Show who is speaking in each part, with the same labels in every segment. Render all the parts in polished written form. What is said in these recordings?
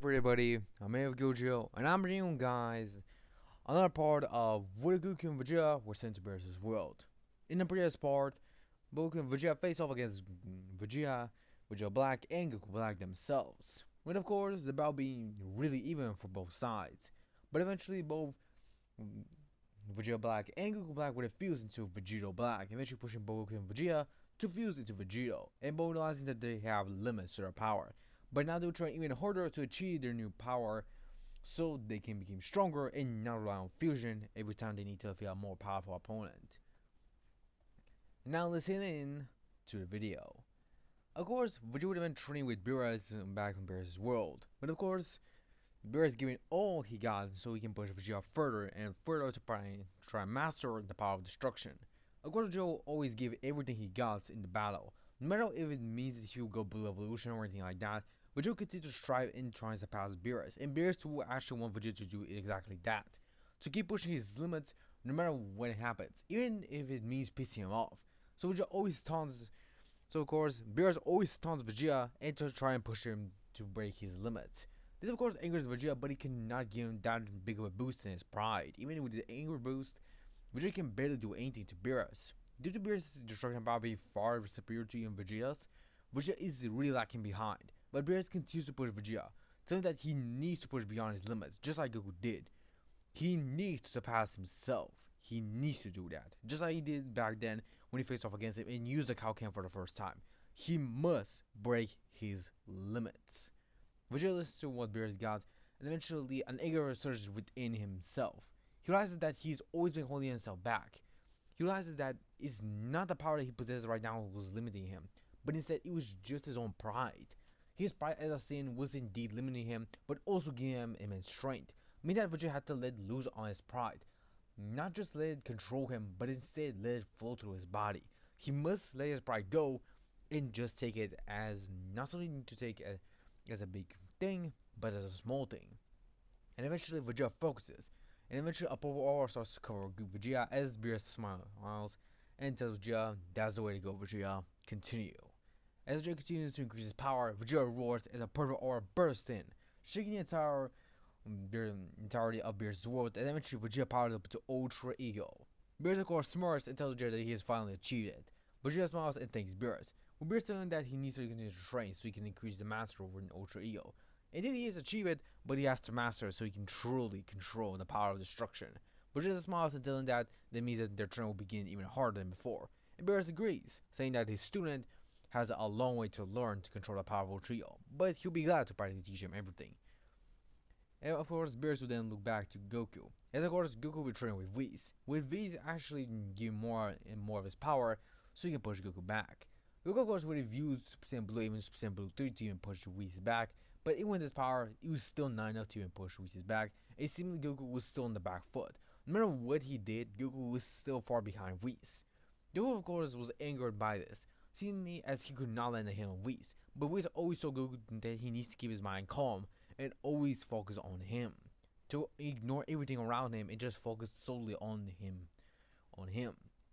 Speaker 1: everybody? I'm Gojo, and I'm bringing you guys another part of what Goku and Vegeta were sent to Beerus' world. In the previous part, Goku and Vegeta face off against Vegeta, Vegeta Black, and Goku Black themselves. With of course the battle being really even for both sides. But eventually both Vegeta Black and Goku Black would have fused into Vegeta Black, eventually pushing Goku and Vegeta to fuse into Vegeta, and both realizing that they have limits to their power. But now they're trying even harder to achieve their new power so they can become stronger and not rely on fusion every time they need to defeat a more powerful opponent. Now listen in to the video. Of course, Vegeta would have been training with Beerus back in Beerus' world, but of course, Beerus giving all he got so he can push Vegeta further and further to try and master the power of destruction. Of course, Vegeta always gave everything he got in the battle, no matter if it means that he will go blue evolution or anything like that. Vegeta continues to strive and tries to pass Beerus, and Beerus will actually want Vegeta to do exactly that. To keep pushing his limits no matter when it happens, even if it means pissing him off. So Vegeta always taunts so of course, Beerus always taunts Vegeta and to try and push him to break his limits. This of course angers Vegeta, but he cannot give him that big of a boost in his pride. Even with the anger boost, Vegeta can barely do anything to Beerus. Due to Beerus' destruction power being far superior to even Vegeta's, Vegeta is really lacking behind. But Beerus continues to push Vegeta, telling him that he needs to push beyond his limits, just like Goku did. He needs to surpass himself. He needs to do that, just like he did back then when he faced off against him and used the Kaioken for the first time. He must break his limits. Vegeta listens to what Beerus got, and eventually an anger surges within himself. He realizes that he's always been holding himself back. He realizes that it's not the power that he possesses right now was limiting him, but instead it was just his own pride. His pride, as I said, was indeed limiting him, but also giving him immense strength. Meaning that Vegeta had to let loose on his pride. Not just let it control him, but instead let it flow through his body. He must let his pride go and just take it as not something to take as a big thing, but as a small thing. And eventually Vegeta focuses. And eventually a purple aura starts to cover Vegeta as Beerus smiles and tells Vegeta, that's the way to go, Vegeta. Continue. As Vegeta continues to increase his power, Vegeta roars as a purple aura bursts in, shaking the entirety of Beerus' world, and eventually Vegeta powered up to Ultra Ego. Beerus of course smirks and tells Vegeta that he has finally achieved it. Vegeta smiles and thanks Beerus, with Beerus telling him that he needs to continue to train so he can increase the master over an Ultra Ego. Indeed he has achieved it, but he has to master it so he can truly control the power of destruction. Vegeta smiles and tells him that means that their training will begin even harder than before, and Beerus agrees, saying that his student has a long way to learn to control the power of Ultra Ego, but he'll be glad to practically teach him everything. And of course, Beerus will then look back to Goku. As of course, Goku will be training with Whis, with Whis actually giving more and more of his power so he can push Goku back. Goku of course would have used Super Saiyan Blue, even Super Saiyan Blue 3 to even push Whis back, but even with his power, it was still not enough to even push Whis back, and seemingly Goku was still on the back foot. No matter what he did, Goku was still far behind Whis. Goku of course was angered by this, seemingly as he could not land a hit on Whis, but Whis always told Goku that he needs to keep his mind calm and always focus on him, to ignore everything around him and just focus solely on him.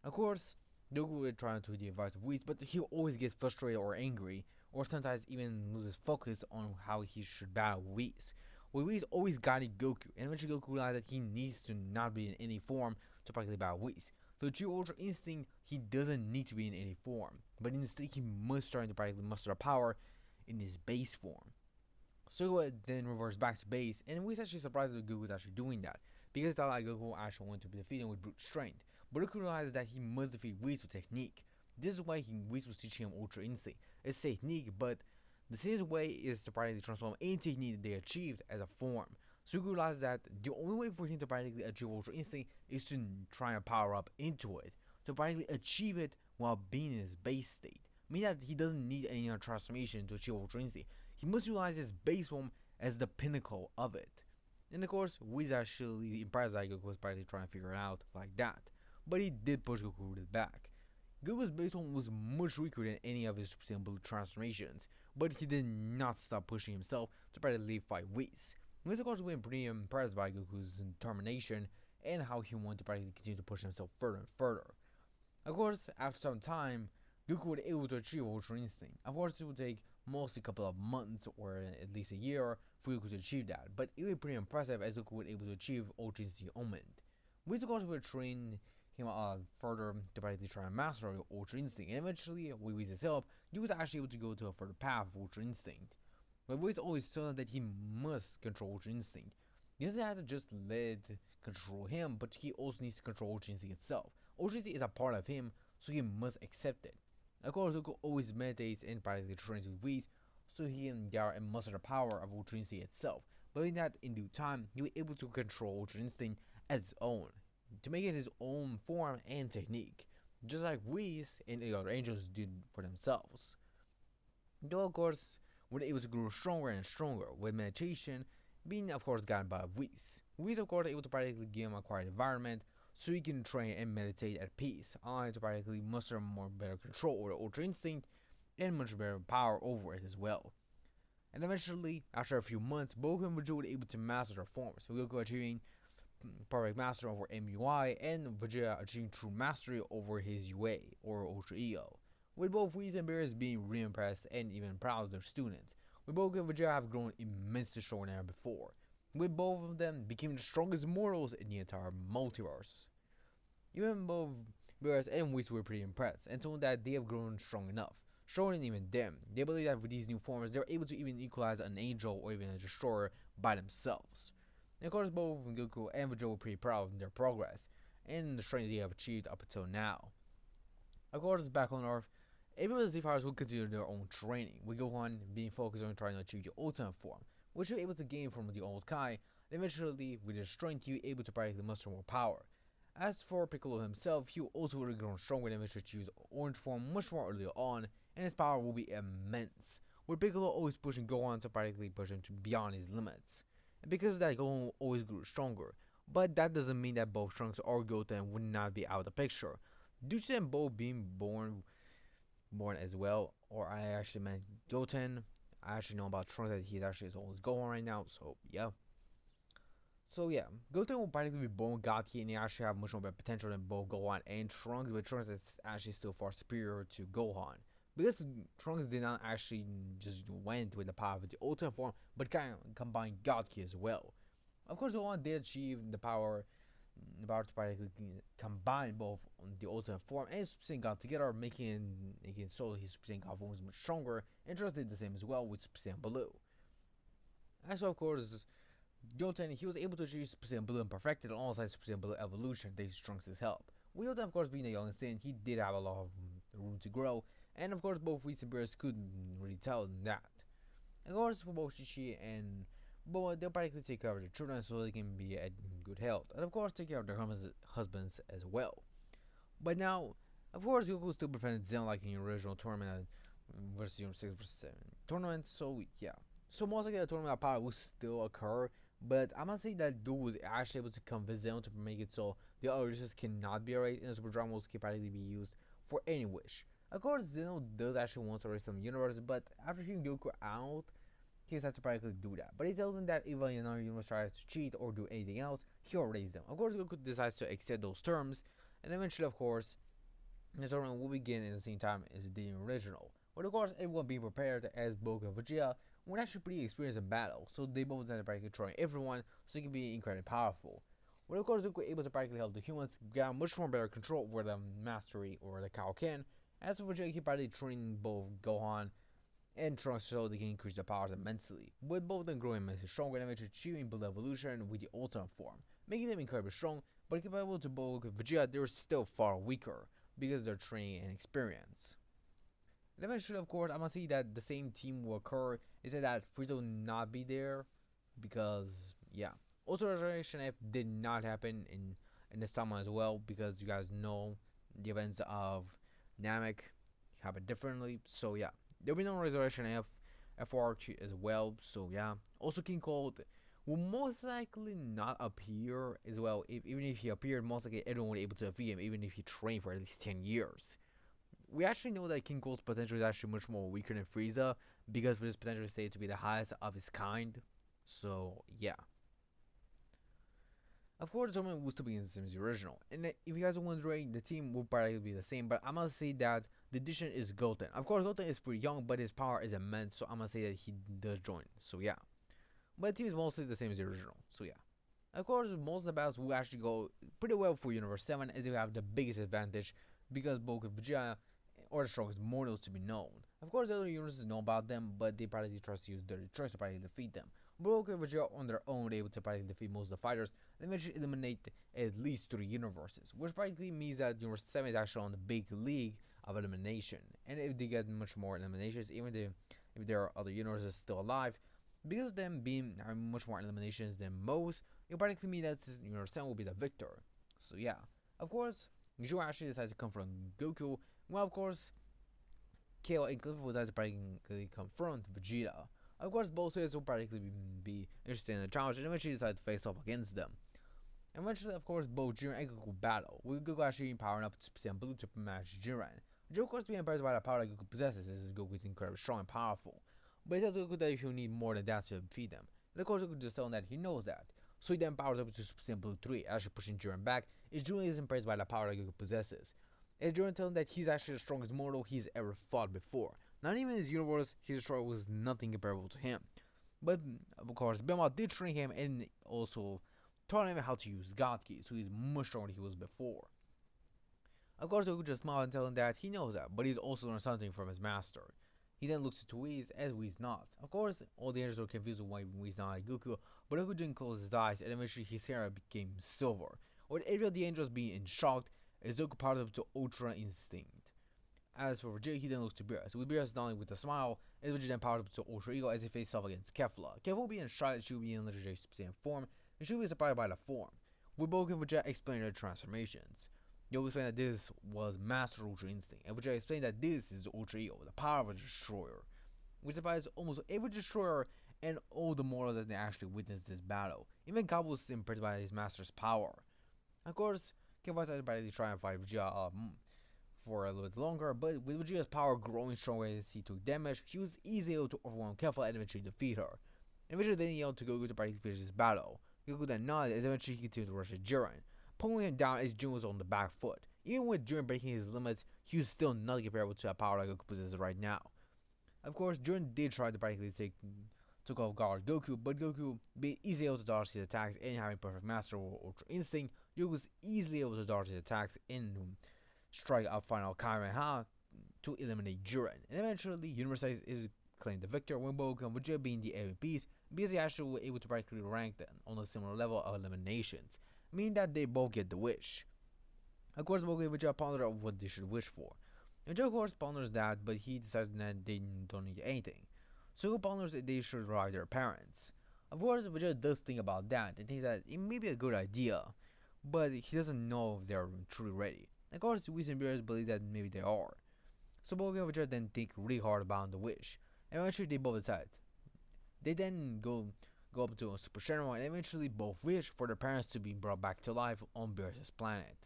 Speaker 1: Of course, Goku would try to the advice of Whis, but he'll always get frustrated or angry, or sometimes even loses focus on how he should battle Whis. Well, Whis always guided Goku, and eventually Goku realized that he needs to not be in any form to practically battle Whis. So the true Ultra Instinct, he doesn't need to be in any form, but instead he must try to practically muster the power in his base form. So then reverts back to base, and we was actually surprised that Goku was actually doing that, because he thought like Goku actually wanted to defeat him with brute strength. But Goku realizes that he must defeat Whis with technique. This is why Whis was teaching him Ultra Instinct. It's technique, but the same way is to practically transform any technique that they achieved as a form. So Goku realized that the only way for him to practically achieve Ultra Instinct is to try and power up into it, to practically achieve it while being in his base state. Meaning that he doesn't need any other transformation to achieve Ultra Instinct. He must utilize his base form as the pinnacle of it. And of course, Whis actually impressed that Goku was practically trying to figure it out like that. But he did push Goku to the back. Goku's base form was much weaker than any of his Super Saiyan Blue transformations, but he did not stop pushing himself to practically fight Whis. Whis of course was pretty impressed by Goku's determination and how he wanted to practically continue to push himself further and further. Of course, after some time, Goku was able to achieve Ultra Instinct. Of course, it would take mostly a couple of months or at least a year for Goku to achieve that, but it was pretty impressive as Goku was able to achieve Ultra Instinct Omen. Which of course will train him further to practically try and master Ultra Instinct, and eventually, with Whis' help, he was actually able to go to a further path of Ultra Instinct. But Whis always told him that he must control Ultra Instinct. He doesn't have to just let control him, but he also needs to control Ultra Instinct itself. Ultra Instinct is a part of him, so he must accept it. Of course, Goku always meditates and practically trains with Whis, so he can gather and muster the power of Ultra Instinct itself. But in that, in due time, he was able to control Ultra Instinct as his own, to make it his own form and technique, just like Whis and the other angels did for themselves. Though, of course, were able to grow stronger and stronger, with meditation being, of course, guided by Whis. Whis, of course, able to practically give him a quiet environment so he can train and meditate at peace, allowing to practically muster more better control over the Ultra Instinct and much better power over it as well. And eventually, after a few months, Goku and Vegeta were able to master their forms, with Goku achieving perfect mastery over MUI and Vegeta achieving true mastery over his UA, or Ultra EO, with both Whis and Beerus being really impressed and even proud of their students, with Goku and Vegeta have grown immensely stronger than ever before, with both of them becoming the strongest mortals in the entire multiverse. Even both Beerus and Whis were pretty impressed and told that they have grown strong enough, stronger than even them. They believe that with these new forms, they're able to even equalize an angel or even a destroyer by themselves. And of course, both Goku and Vegeta were pretty proud of their progress and the strength they have achieved up until now. Of course, back on Earth, everyone Z fighters will continue their own training, with Gohan being focused on trying to achieve the ultimate form, which he was able to gain from the old Kai, and eventually, with his strength, he was able to practically muster more power. As for Piccolo himself, he will also would have grown stronger and eventually choose orange form much more earlier on, and his power will be immense, with Piccolo always pushing Gohan to practically push him to beyond his limits. And because of that, Gohan always grew stronger, but that doesn't mean that both Trunks or Goten would not be out of the picture, due to them both being born as well, or I actually meant Goten. I actually know about Trunks that he's actually his own Gohan right now, so yeah. So yeah, Goten will practically be born with God Ki, and he actually have much more potential than both Gohan and Trunks, but Trunks is actually still far superior to Gohan. Because Trunks did not actually just went with the power of the ultimate form, but kind of combined God Ki as well. Of course, Gohan did achieve the power to practically combine both the ultimate form and Super Saiyan God together, making so his Super Saiyan God form was much stronger, and Trunks did the same as well with Super Saiyan Blue. And so, of course, Goten, he was able to achieve Super Saiyan Blue and perfect it alongside Super Saiyan Blue evolution thanks to Trunks' help. With Goten, of course, being a young Saiyan, he did have a lot of room to grow, and of course, both Whis and Beerus couldn't really tell them that. Of course, for both Chi and Boa, they'll practically take care of their children so they can be in good health, and of course, take care of their husbands as well. But now, of course, Goku still defended Zen like in the original tournament versus 6 vs 7 tournament, so yeah. So most likely the tournament power will still occur, but I'm gonna say that Goku was actually able to convince Zen to make it so the other wishes cannot be erased, and the Super Dragon Balls can practically be used for any wish. Of course, Zeno does actually want to erase some universes, but after hearing Goku out, he has to practically do that. But he tells him that if another universe tries to cheat or do anything else, he'll erase them. Of course, Goku decides to accept those terms, and eventually, of course, the tournament will begin at the same time as the original. But of course, everyone being prepared as Goku and Vegeta were actually pretty experienced in battle, so they both decided to practically try everyone so they can be incredibly powerful. But of course, Goku was able to practically help the humans get much more better control over the mastery or the Kaioken. As for Vegeta, he practically trained both Gohan and Trunks so they can increase their powers immensely, with both of them growing immensely stronger and eventually achieving Blue Evolution with the ultimate form, making them incredibly strong, but comparable to both Vegeta, they were still far weaker because of their training and experience. And eventually, of course, I'm gonna see that the same team will occur. Is that Frieza will not be there because, yeah. Also, Resurrection F did not happen in this timeline as well because you guys know the events of Namek happen differently. So yeah, there'll be no Resurrection FR as well. So yeah. Also, King Cold will most likely not appear as well. Even if he appeared, most likely everyone will be able to defeat him, even if he trained for at least 10 years. We actually know that King Cold's potential is actually much more weaker than Frieza because for his potential is stated to be the highest of his kind. So yeah. Of course, the tournament will still be in the same as the original. And if you guys are wondering, the team will probably be the same. But I'm going to say that the addition is Goten. Of course, Goten is pretty young, but his power is immense. So I'm going to say that he does join. So yeah. but the team is mostly the same as the original. So yeah. Of course, most of the battles will actually go pretty well for Universe 7 as you have the biggest advantage because both Vegeta or the strongest mortals to be known. Of course, the other universes know about them, but they probably trust use their choice to probably defeat them. Goku and Vegeta on their own are able to probably defeat most of the fighters and eventually eliminate at least 3 universes, which practically means that Universe 7 is actually on the big league of elimination. And if they get much more eliminations, even if there are other universes still alive, because of them being having much more eliminations than most, it practically means that Universe 7 will be the victor. So yeah, of course, Vegeta actually decides to confront Goku. Well, of course, KO and Clifford will decide to practically confront Vegeta. Of course, both sides will practically be interested in the challenge and eventually decide to face off against them. Eventually, of course, both Jiren and Goku battle, with Goku actually powering up to Super Blue to match Jiren. Jiren, of course, being impressed by the power that Goku possesses, as Goku is incredibly strong and powerful. But he tells Goku that he'll need more than that to defeat them. And of course, Goku just tells him that he knows that. So he then powers up to Super Blue 3, actually pushing Jiren back, as Jiren is impressed by the power that Goku possesses. As Jiren tells him that he's actually the strongest mortal he's ever fought before. Not even in his universe, his struggle was nothing comparable to him. But, of course, Bema did train him and also taught him how to use God Ki, so he's much stronger than he was before. Of course, Goku just smiles and tells him that he knows that, but he's also learned something from his master. He then looks to Whis as Whis nods. Of course, all the angels were confused with why Whis nodded at Goku, but Goku didn't close his eyes, and eventually his hair became silver. With every of the angels being in shock, as Goku powers up to Ultra Instinct. As for Vegeta, he then looks to Beerus, with Beerus nodding with a smile, as Vegeta then powers up to Ultra Ego as he faces off against Kefla. Kefla will be in shock that she will be in legendary Super Saiyan form, and she will be surprised by the form, with Goku and Vegeta explaining their transformations. Goku explained that this was Master Ultra Instinct, and Vegeta explained that this is Ultra Ego, the power of a destroyer, which surprised almost every destroyer and all the mortals that they actually witnessed this battle. Even Kabbu was impressed by his master's power. Of course, Kefla decided to try and fight Vegeta for a little bit longer, but with Vegeta's power growing stronger as he took damage, he was easily able to overwhelm Kefla and eventually defeat her. And Vegeta then yelled to Goku to practically finish this battle. Goku then nodded as eventually he continued to rush at Jiren, pulling him down as Jiren was on the back foot. Even with Jiren breaking his limits, he was still nothing comparable to the power that Goku possesses right now. Of course, Jiren did try to practically took off guard Goku, but Goku being easily able to dodge his attacks and having perfect master or Ultra Instinct, Goku was easily able to dodge his attacks and strike a final Kamehameha to eliminate Jiren. And eventually, Universe is claimed the victor when Goku and Vegeta being the MVPs, because they actually were able to practically rank them on a similar level of eliminations, meaning that they both get the wish. Of course, Goku and Vegeta ponder out what they should wish for. And Joe, of course, ponders that, but he decides that they don't need anything. So Goku ponders that they should revive their parents. Of course, Vegeta does think about that and thinks that it may be a good idea, but he doesn't know if they're truly ready. Of course, Whis and Beerus believe that maybe they are. So Goku and Vegeta then think really hard about the wish, and eventually they both decide. They then go up to a Super General and eventually both wish for their parents to be brought back to life on Beerus' planet.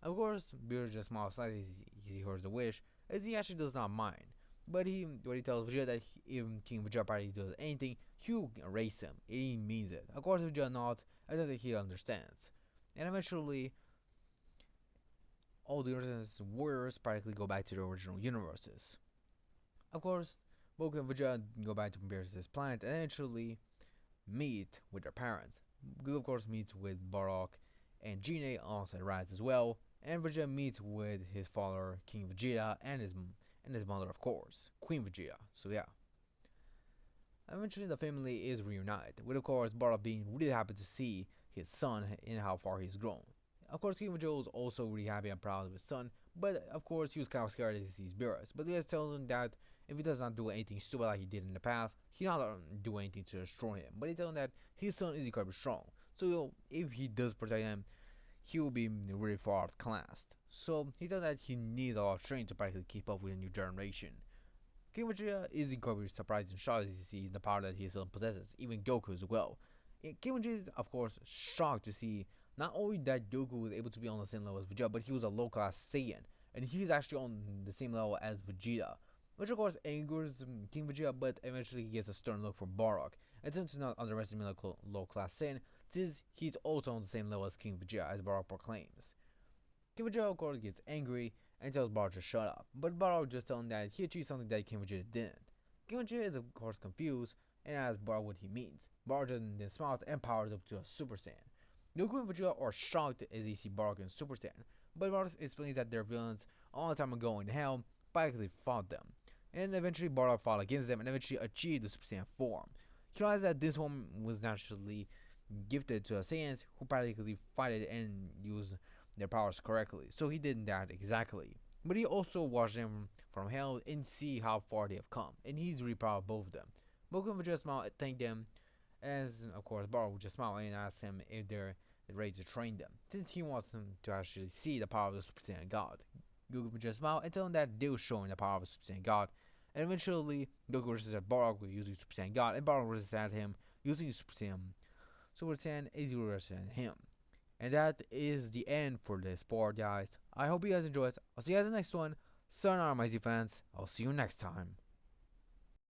Speaker 1: Of course, Beerus just smiles slightly as he hears the wish, as he actually does not mind. But he tells Vegeta that if King Vegeta probably does anything, he'll erase him. He means it. Of course, Vegeta nods, as he understands. And eventually, all the universe's warriors practically go back to their original universes. Of course, Goku and Vegeta go back to Beerus' planet and eventually meet with their parents. Goku, of course, meets with Bardock and Gine alongside Raditz as well, and Vegeta meets with his father, King Vegeta, and his mother, of course, Queen Vegeta. So yeah. Eventually, the family is reunited, with of course Bardock being really happy to see his son and how far he's grown. Of course, King Vegeta was also really happy and proud of his son, but of course he was kind of scared as he sees Beerus. But Beerus tells him that if he does not do anything stupid like he did in the past, he'll not do anything to destroy him. But he tells him that his son is incredibly strong, so if he does protect him, he will be really far outclassed. So he tells him that he needs a lot of training to practically keep up with the new generation. King Vegeta is incredibly surprised and shocked as he sees the power that his son possesses, even Goku as well. King Vegeta is of course shocked to see not only that Goku was able to be on the same level as Vegeta, but he was a low-class Saiyan, and he's actually on the same level as Vegeta, which of course angers King Vegeta, but eventually he gets a stern look from Bardock, and tends to not underestimate a low-class Saiyan, since he's also on the same level as King Vegeta, as Bardock proclaims. King Vegeta of course gets angry and tells Bardock to shut up, but Bardock just tells him that he achieved something that King Vegeta didn't. King Vegeta is of course confused and asks Bardock what he means. Bardock then smiles and powers up to a Super Saiyan. Goku and Vegeta are shocked as they see Bardock in Super Saiyan, but Bardock explains that they're villains a long time ago in hell, but actually fought them. And eventually Bardock fought against them and eventually achieved the Super Saiyan form. He realized that this one was naturally gifted to a Saiyans who practically fight it and use their powers correctly. So he did that exactly. But he also watched them from hell and see how far they have come. And he's really proud of both of them. Goku would just smile and thank them, as of course Bardock would just smile and ask him if they're ready to train them, since he wants them to actually see the power of the Super Saiyan God. Goku would just smile and tell him that they were showing the power of the Super Saiyan God. And eventually, Goku resisted at Bardock using Super Saiyan God, and Bardock resisted at him using Super Saiyan as he resisted him. And that is the end for this part, guys. I hope you guys enjoyed. I'll see you guys in the next one. Sayonara, my Z fans. I'll see you next time.